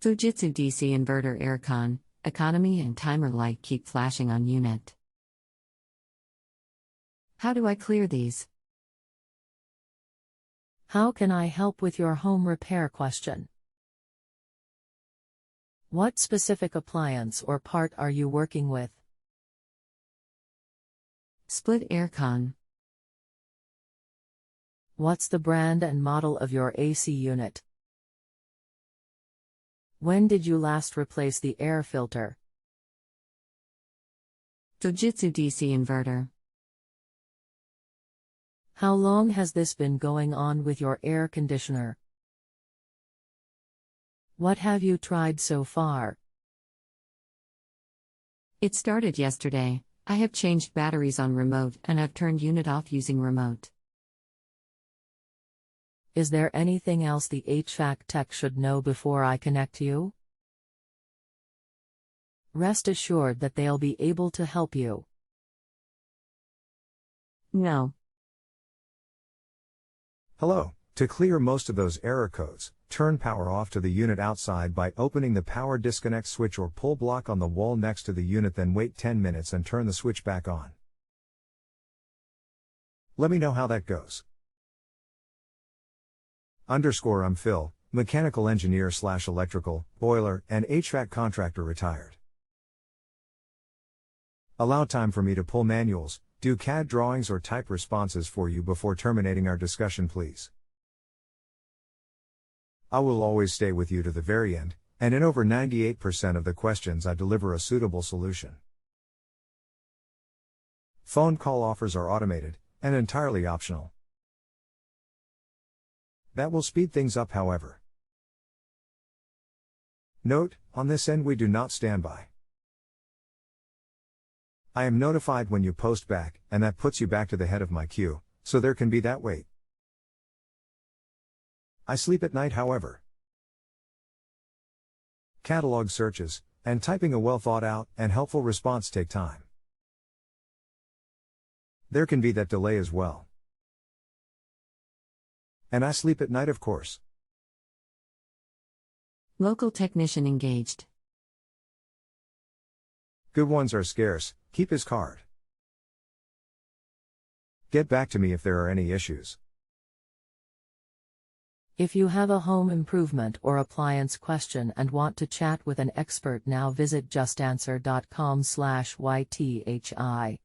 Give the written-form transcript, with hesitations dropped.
Fujitsu Dc Inverter Aircon, economy and timer light keep flashing on unit. How do I clear these? How can I help with your home repair question? What specific appliance or part are you working with? Split aircon. What's the brand and model of your AC unit? When did you last replace the air filter? Fujitsu DC Inverter. How long has this been going on with your air conditioner? What have you tried so far? It started yesterday. I have changed batteries on remote and I've turned unit off using remote. Is there anything else the HVAC tech should know before I connect you? Rest assured that they'll be able to help you. No. Hello. To clear most of those error codes, turn power off to the unit outside by opening the power disconnect switch or pull block on the wall next to the unit, then wait 10 minutes and turn the switch back on. Let me know how that goes. I'm Phil, mechanical engineer / electrical, boiler, and HVAC contractor retired. Allow time for me to pull manuals, do CAD drawings or type responses for you before terminating our discussion, please. I will always stay with you to the very end, and in over 98% of the questions I deliver a suitable solution. Phone call offers are automated, and entirely optional. That will speed things up, however. Note, on this end we do not stand by. I am notified when you post back, and that puts you back to the head of my queue, so there can be that wait. I sleep at night, however. Catalog searches, and typing a well thought out and helpful response take time. There can be that delay as well. And I sleep at night, of course. Local technician engaged. Good ones are scarce, keep his card. Get back to me if there are any issues. If you have a home improvement or appliance question and want to chat with an expert now, visit JustAnswer.com/YTHI.